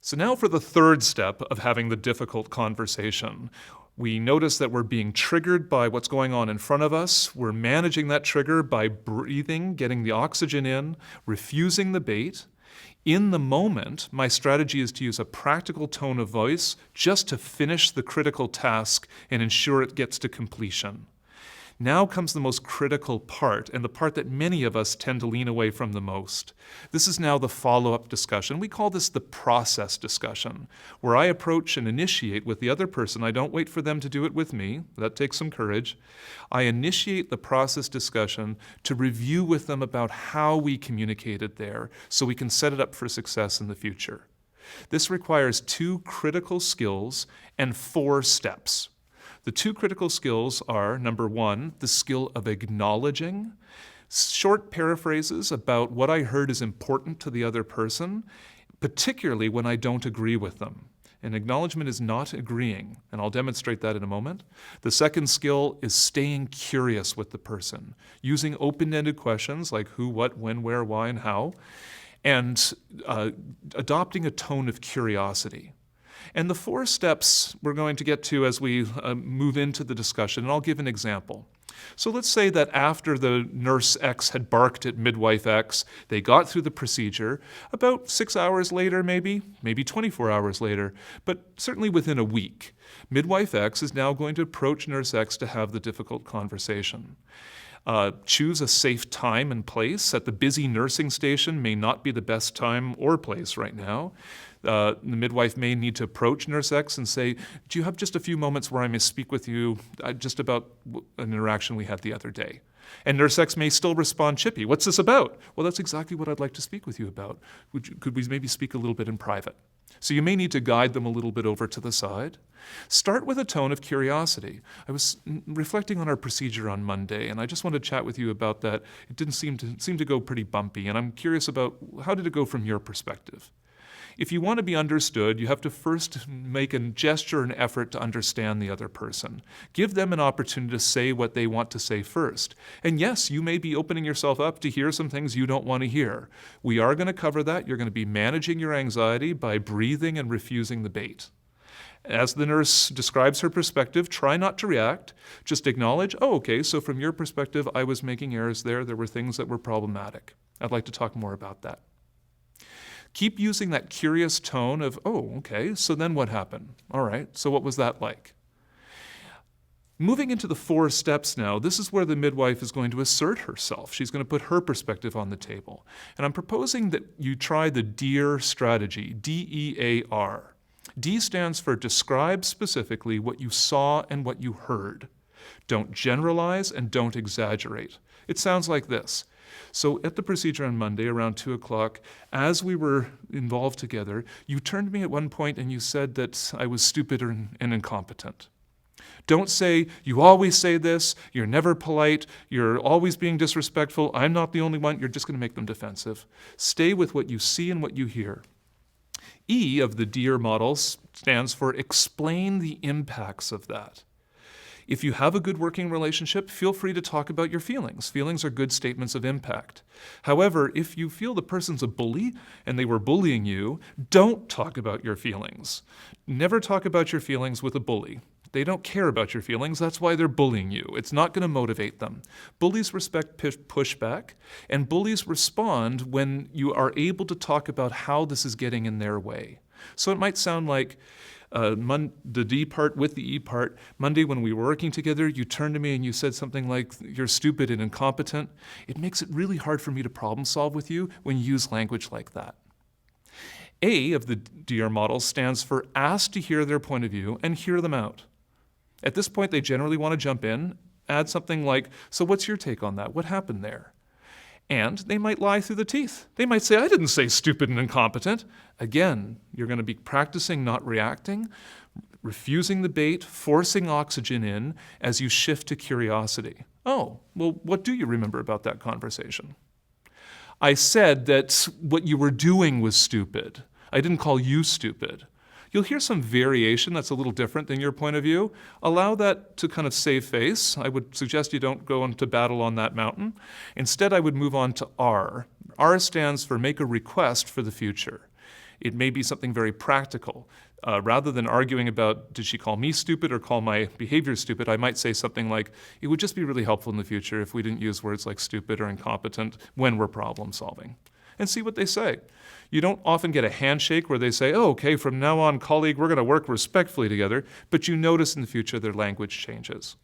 So now for the third step of having the difficult conversation. We notice that we're being triggered by what's going on in front of us. We're managing that trigger by breathing, getting the oxygen in, refusing the bait. In the moment, my strategy is to use a practical tone of voice just to finish the critical task and ensure it gets to completion. Now comes the most critical part, and the part that many of us tend to lean away from the most. This is now the follow-up discussion. We call this the process discussion, where I approach and initiate with the other person. I don't wait for them to do it with me. That takes some courage. I initiate the process discussion to review with them about how we communicated there so we can set it up for success in the future. This requires 2 critical skills and 4 steps. The 2 critical skills are, number 1, the skill of acknowledging. Short paraphrases about what I heard is important to the other person, particularly when I don't agree with them. And acknowledgement is not agreeing, and I'll demonstrate that in a moment. The second skill is staying curious with the person, using open-ended questions like who, what, when, where, why, and how, and adopting a tone of curiosity. And the 4 steps we're going to get to as we move into the discussion, and I'll give an example. So let's say that after the nurse X had barked at midwife X, they got through the procedure. About 6 hours later, maybe 24 hours later, but certainly within a week, midwife X is now going to approach nurse X to have the difficult conversation. Choose a safe time and place. At the busy nursing station may not be the best time or place right now. The midwife may need to approach Nurse X and say, do you have just a few moments where I may speak with you just about an interaction we had the other day? And Nurse X may still respond chippy. What's this about? Well, that's exactly what I'd like to speak with you about. Could we maybe speak a little bit in private? So you may need to guide them a little bit over to the side. Start with a tone of curiosity. I was reflecting on our procedure on Monday, and I just want to chat with you about that. It didn't seem to go pretty bumpy, and I'm curious about how did it go from your perspective? If you want to be understood, you have to first make a gesture and effort to understand the other person. Give them an opportunity to say what they want to say first. And yes, you may be opening yourself up to hear some things you don't want to hear. We are going to cover that. You're going to be managing your anxiety by breathing and refusing the bait. As the nurse describes her perspective, try not to react. Just acknowledge, oh, okay, so from your perspective, I was making errors there. There were things that were problematic. I'd like to talk more about that. Keep using that curious tone of, oh, okay, so then what happened? All right, so what was that like? Moving into the 4 steps now, this is where the midwife is going to assert herself. She's going to put her perspective on the table. And I'm proposing that you try the DEAR strategy, D-E-A-R. D stands for describe specifically what you saw and what you heard. Don't generalize and don't exaggerate. It sounds like this. So at the procedure on Monday around 2 o'clock, as we were involved together, you turned to me at one point and you said that I was stupid and incompetent. Don't say, you always say this, you're never polite, you're always being disrespectful, I'm not the only one, you're just going to make them defensive. Stay with what you see and what you hear. E of the DEAR model stands for explain the impacts of that. If you have a good working relationship, feel free to talk about your feelings. Feelings are good statements of impact. However, if you feel the person's a bully and they were bullying you, don't talk about your feelings. Never talk about your feelings with a bully. They don't care about your feelings. That's why they're bullying you. It's not going to motivate them. Bullies respect pushback, and bullies respond when you are able to talk about how this is getting in their way. So it might sound like the D part with the E part. Monday when we were working together, you turned to me and you said something like, you're stupid and incompetent. It makes it really hard for me to problem solve with you when you use language like that. A of the DEAR model stands for ask to hear their point of view and hear them out. At this point, they generally want to jump in, add something like, so what's your take on that? What happened there? And they might lie through the teeth. They might say, I didn't say stupid and incompetent. Again, you're going to be practicing not reacting, refusing the bait, forcing oxygen in as you shift to curiosity. Oh, well, what do you remember about that conversation? I said that what you were doing was stupid. I didn't call you stupid. You'll hear some variation that's a little different than your point of view. Allow that to kind of save face. I would suggest you don't go into battle on that mountain. Instead, I would move on to R. R stands for make a request for the future. It may be something very practical. Rather than arguing about, did she call me stupid or call my behavior stupid, I might say something like, it would just be really helpful in the future if we didn't use words like stupid or incompetent when we're problem solving. And see what they say. You don't often get a handshake where they say, oh, okay, from now on, colleague, we're going to work respectfully together, but you notice in the future their language changes.